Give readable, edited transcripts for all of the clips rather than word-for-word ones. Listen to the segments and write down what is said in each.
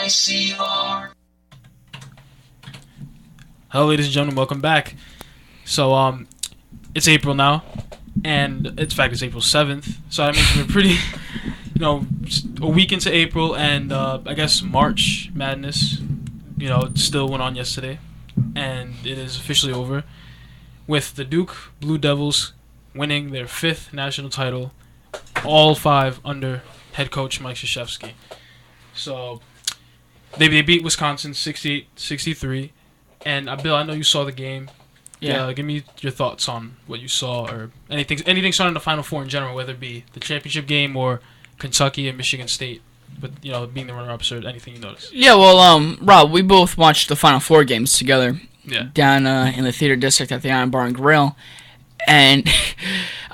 ICR. Hello, ladies and gentlemen, welcome back. So, it's April now, and in fact, it's April 7th. So that means we're pretty, a week into April, and I guess March Madness, still went on yesterday, and it is officially over with the Duke Blue Devils winning their 5th national title, all 5 under head coach Mike Krzyzewski. So they beat Wisconsin 68-63. And Bill, I know you saw the game. Yeah. Give me your thoughts on what you saw, or anything surrounding the Final Four in general, whether it be the championship game or Kentucky and Michigan State, but being the runner-ups, or anything you noticed. Yeah, well, Rob, we both watched the Final Four games together. Yeah. Down in the theater district at the Iron Bar and Grill, and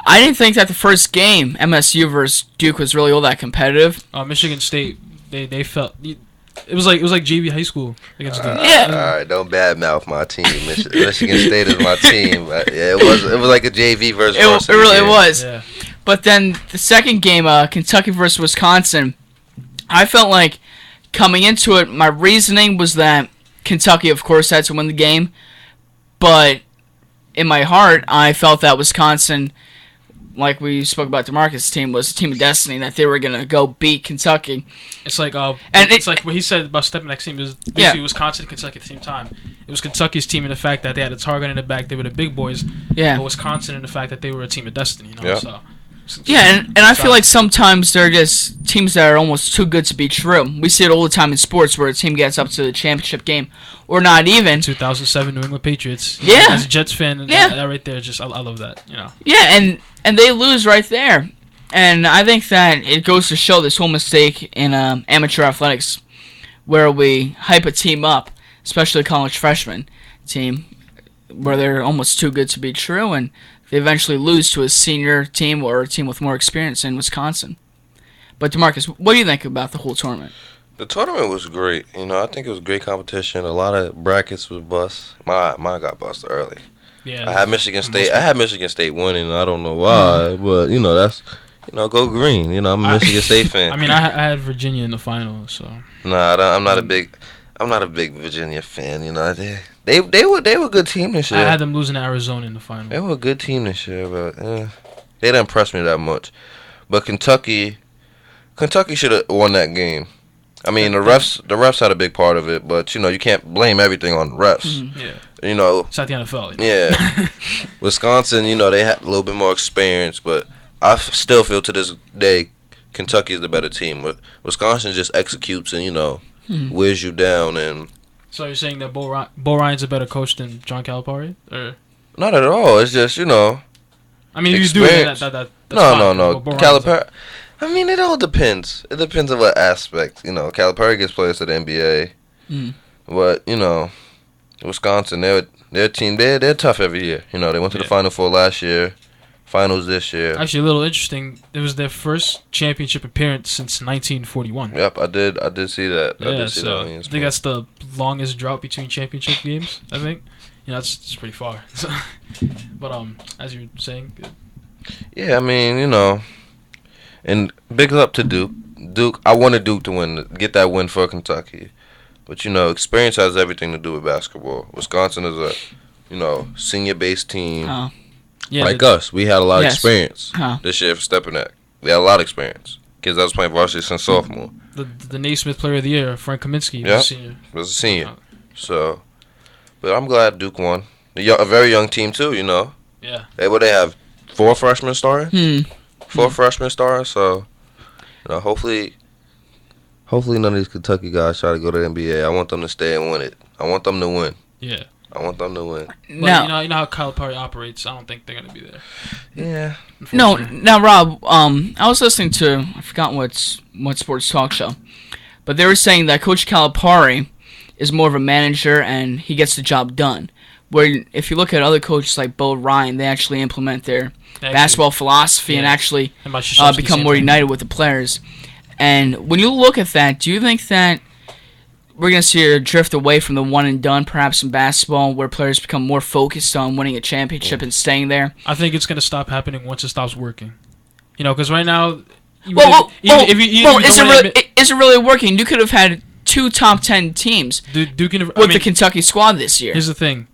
I didn't think that the first game, MSU versus Duke, was really all that competitive. Michigan State, they felt. It was like JV high school against Duke. Yeah. All right, don't badmouth my team. Michigan State is my team. Yeah, it was like a JV versus It really game. was. Yeah. But then the second game, Kentucky versus Wisconsin, I felt like coming into it, my reasoning was that Kentucky, of course, had to win the game. But in my heart, I felt that Wisconsin, like we spoke about, DeMarcus' team was a team of destiny, that they were going to go beat Kentucky. It's like it's like what he said about stepping next team. It was basically Wisconsin and Kentucky at the same time. It was Kentucky's team in the fact that they had a target in the back. They were the big boys. Yeah. But Wisconsin in the fact that they were a team of destiny. Yeah. So. Yeah, and I feel like sometimes they're just teams that are almost too good to be true. We see it all the time in sports where a team gets up to the championship game, or not even. 2007 New England Patriots. Yeah. As a Jets fan, that right there, I love that. Yeah, and they lose right there. And I think that it goes to show this whole mistake in amateur athletics, where we hype a team up, especially a college freshman team, where they're almost too good to be true, and they eventually lose to a senior team or a team with more experience in Wisconsin. But DeMarcus, what do you think about the whole tournament? The tournament was great. I think it was great competition. A lot of brackets was bust. Mine got busted early. Yeah. I had Michigan State winning. I don't know why, but that's go green. I'm a Michigan State fan. I mean, I had Virginia in the final, so. Nah, I'm not a big Virginia fan. They were a good team this year. I had them losing to Arizona in the final. They were a good team this year, but they didn't impress me that much. But Kentucky should have won that game. I mean, the refs had a big part of it, but you can't blame everything on the refs. Mm-hmm. Yeah. It's not the NFL. Yeah. Wisconsin, they had a little bit more experience, but I still feel to this day Kentucky is the better team. But Wisconsin just executes and wears you down. And so you're saying that Bo Ryan's a better coach than John Calipari, or not at all? It's just I mean, if you do it, that's no. Calipari. I mean, it all depends. It depends on what aspect. Calipari gets players to the NBA. But, Wisconsin, their team, they're tough every year. They went to the Final Four last year, finals this year. Actually, a little interesting. It was their first championship appearance since 1941. Yep, I did see that. Yeah, I think that's the longest drought between championship games, I think. That's pretty far. But, as you were saying. Good. Yeah, I mean, and big up to Duke. I wanted Duke to get that win for Kentucky. But, experience has everything to do with basketball. Wisconsin is a, senior-based team. Like us. We had a lot of experience this year for Stepinac. We had a lot of experience. Kids that was playing varsity since sophomore. The Naismith Player of the Year, Frank Kaminsky, was a senior. So, but I'm glad Duke won. A very young team, too, Yeah. They have 4 freshmen starting? 4 freshmen starting, so, hopefully none of these Kentucky guys try to go to the NBA. I want them to stay and win it. I want them to win. Yeah. I want them to win. But you know how Calipari operates. I don't think they're gonna be there. Yeah. No. Now, Rob, I was listening to, I forgot what sports talk show, but they were saying that Coach Calipari is more of a manager and he gets the job done. Where if you look at other coaches like Bo Ryan, they actually implement their basketball philosophy and actually become more united with the players. And when you look at that, do you think that we're going to see a drift away from the one and done, perhaps in basketball, where players become more focused on winning a championship and staying there? I think it's going to stop happening once it stops working. Because right now, is it really working? You could have had two top 10 teams Duke with the Kentucky squad this year. Here's the thing.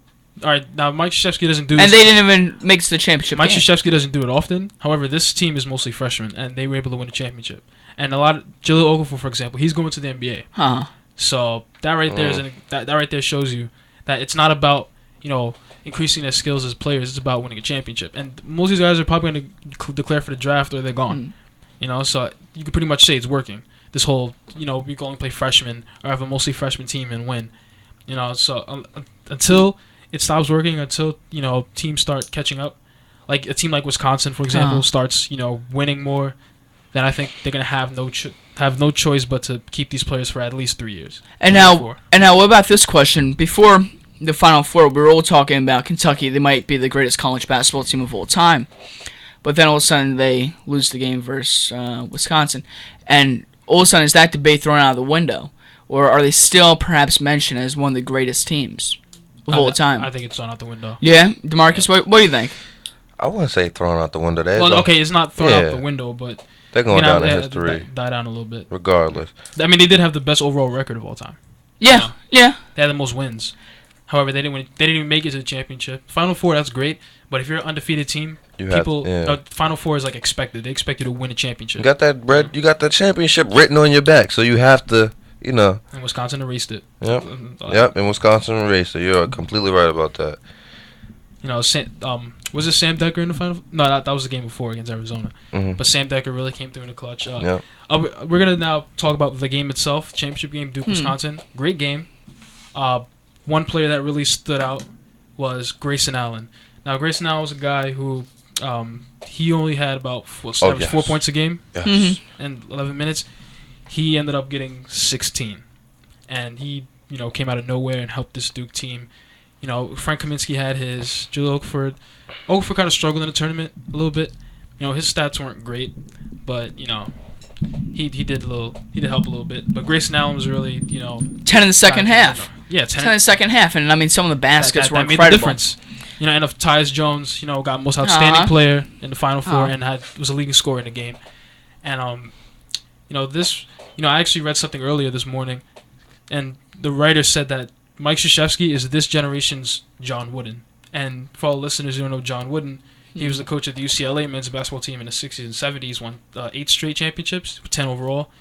All right, now Mike Krzyzewski doesn't do And this. they didn't even make it to the championship Mike game. Krzyzewski doesn't do it often. However, this team is mostly freshmen, and they were able to win a championship. And a lot of Jaleel Okafor, for example, he's going to the NBA. Huh. So that right there that right there shows you that it's not about increasing their skills as players. It's about winning a championship. And most of these guys are probably going to declare for the draft or they're gone. So you could pretty much say it's working. This whole we can only play freshmen or have a mostly freshman team and win. So until it stops working, until teams start catching up, like a team like Wisconsin, for example, starts winning more, then I think they're gonna have no choice but to keep these players for at least 3 years. And now, what about this question? Before the Final Four, we were all talking about Kentucky. They might be the greatest college basketball team of all time, but then all of a sudden they lose the game versus Wisconsin, and all of a sudden is that debate thrown out of the window, or are they still perhaps mentioned as one of the greatest teams of all time? I think it's thrown out the window. Yeah, DeMarcus, what do you think? I wouldn't say thrown out the window. It's not thrown out the window, but they're going down in history. Die down a little bit. Regardless. I mean, they did have the best overall record of all time. Yeah. They had the most wins. However, they didn't win. They didn't even make it to the championship. Final Four, that's great. But if you're an undefeated team, Final Four is like expected. They expect you to win a championship. You got that bread. You got that championship written on your back, so you have to, And Wisconsin erased it. Yep. And Wisconsin erased it. You're completely right about that. Was it Sam Decker in the final? No, that was the game before against Arizona. Mm-hmm. But Sam Decker really came through in the clutch. We're gonna now talk about the game itself, championship game, Duke Wisconsin. Great game. One player that really stood out was Grayson Allen. Now Grayson Allen was a guy who he only had about 4 points a game in 11 minutes. He ended up getting 16, and he came out of nowhere and helped this Duke team. Frank Kaminsky had his. Jaleel Okafor. Okafor kind of struggled in the tournament a little bit. His stats weren't great, but he did help a little bit. But Grayson Allen was really 10 in the second half. Yeah, 10 in the second half, and I mean some of the baskets were that incredible. Made the difference. And if Tyus Jones, got most outstanding player in the Final Four and was a leading scorer in the game, and I actually read something earlier this morning, and the writer said that Mike Krzyzewski is this generation's John Wooden. And for all listeners who don't know John Wooden, he was the coach of the UCLA men's basketball team in the 60s and 70s, won 8 straight championships, 10 overall.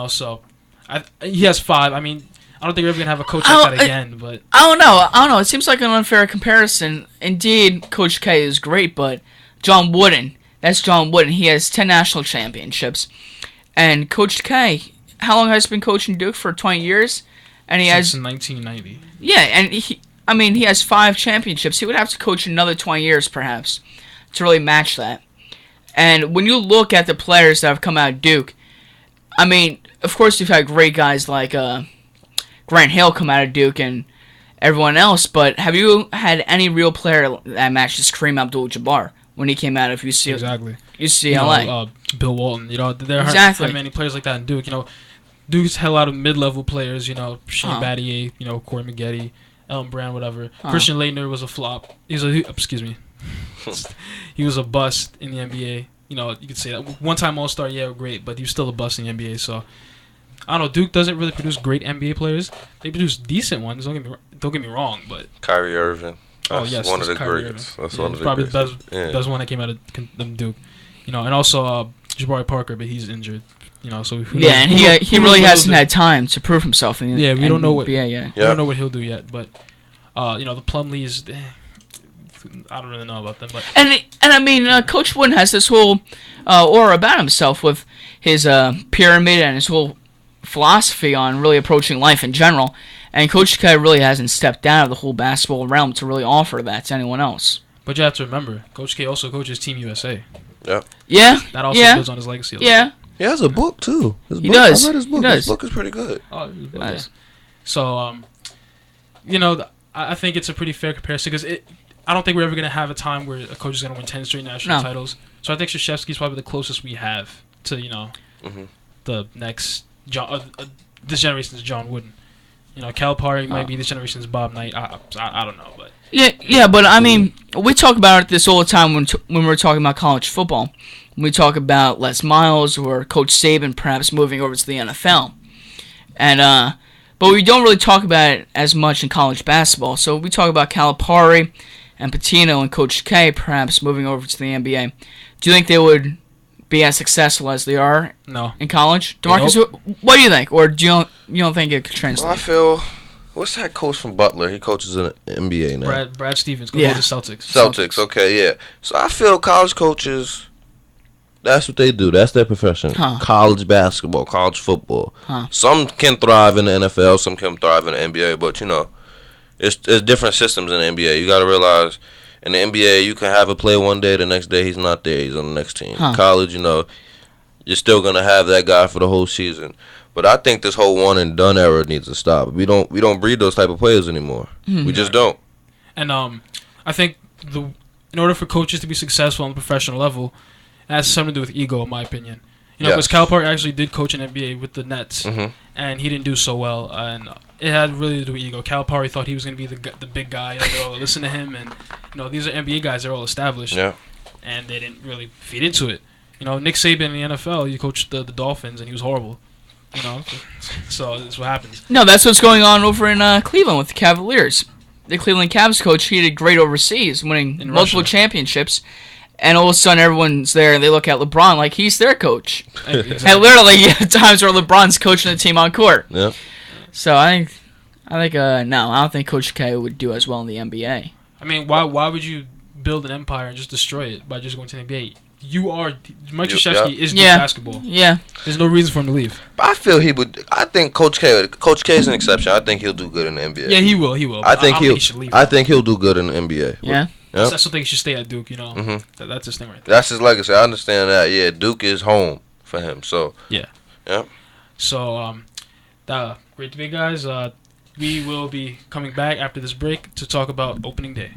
So he has 5. I mean, I don't think we're ever going to have a coach like that again. But I don't know. It seems like an unfair comparison. Indeed, Coach K is great, but John Wooden, that's John Wooden. He has 10 national championships. And Coach K, how long has he been coaching Duke? For 20 years? And he since has 1990. Yeah, and he has 5 championships. He would have to coach another 20 years, perhaps, to really match that. And when you look at the players that have come out of Duke, I mean, of course you've had great guys like Grant Hill come out of Duke and everyone else, but have you had any real player that matches Kareem Abdul-Jabbar when he came out of UCLA? Exactly. UCLA. Bill Walton. There aren't many players like that in Duke. Duke's had a lot of mid-level players, Shane Battier, Corey Maggette, Elton Brand, whatever. Christian Laettner was a flop. He was a bust in the NBA. You could say that. One-time All-Star, great, but he was still a bust in the NBA. So, I don't know. Duke doesn't really produce great NBA players. They produce decent ones. Don't get me wrong, but Kyrie Irving. That's one of the Kyrie greats. Irving. That's one of the probably greats. the best one that came out of Duke. And also Jabari Parker, but he's injured. So and he really hasn't had time to prove himself in the we don't know what NBA yet. We don't know what he'll do yet, but the Plumlees, I don't really know about them. But I mean, Coach Wooden has this whole aura about himself with his pyramid and his whole philosophy on really approaching life in general. And Coach K really hasn't stepped out of the whole basketball realm to really offer that to anyone else. But you have to remember, Coach K also coaches Team USA. Yeah. That also builds on his legacy. He has a book too. He does. I read his book. He does. His book is pretty good. Oh, nice. So, I think it's a pretty fair comparison because I don't think we're ever going to have a time where a coach is going to win 10 straight national titles. So I think Krzyzewski is probably the closest we have to the next this generation's John Wooden. Calipari might be this generation's Bob Knight. I don't know, but yeah. But I mean, we talk about this all the time when we're talking about college football. When we talk about Les Miles or Coach Saban perhaps moving over to the NFL, and But we don't really talk about it as much in college basketball. So we talk about Calipari and Pitino and Coach K perhaps moving over to the NBA. Do you think they would be as successful as they are No. in college? DeMarcus, what do you think? Or do you don't think it could translate? Well, I feel. What's that coach from Butler? He coaches in the NBA now. Brad Stevens. Go Yeah. to the Celtics. Celtics. Okay, yeah. So I feel college coaches. That's what they do. That's their profession. Huh. College basketball, college football. Huh. Some can thrive in the NFL. Some can thrive in the NBA. But it's different systems in the NBA. You got to realize. In the NBA, you can have a player one day, the next day he's not there. He's on the next team. Huh. College, you're still gonna have that guy for the whole season. But I think this whole one and done era needs to stop. We don't breed those type of players anymore. We just don't. And I think in order for coaches to be successful on the professional level, it has something to do with ego, in my opinion. Because Calipari actually did coach in NBA with the Nets, and he didn't do so well, and it had really to do with ego. Calipari thought he was going to be the big guy. Listen to him, and these are NBA guys. They're all established, and they didn't really feed into it. Nick Saban in the NFL, he coached the Dolphins, and he was horrible. So that's what happens. No, that's what's going on over in Cleveland with the Cavaliers. The Cleveland Cavs coach, he did great overseas, winning In multiple Russia. championships. And all of a sudden, everyone's there, and they look at LeBron like he's their coach. Exactly. And literally, times where LeBron's coaching the team on court. Yeah. So I think, no, I don't think Coach K would do as well in the NBA. I mean, why would you build an empire and just destroy it by just going to the NBA? Mike Krzyzewski is doing basketball. Yeah. There's no reason for him to leave. But I feel he would. I think Coach K is an exception. I think he'll do good in the NBA. Yeah, he will. I think he should leave. I think he'll do good in the NBA. Yeah. Yep. I still think he should stay at Duke. That's his thing right there. That's his legacy. I understand that. Yeah, Duke is home for him. So So, great to be, guys. We will be coming back after this break to talk about opening day.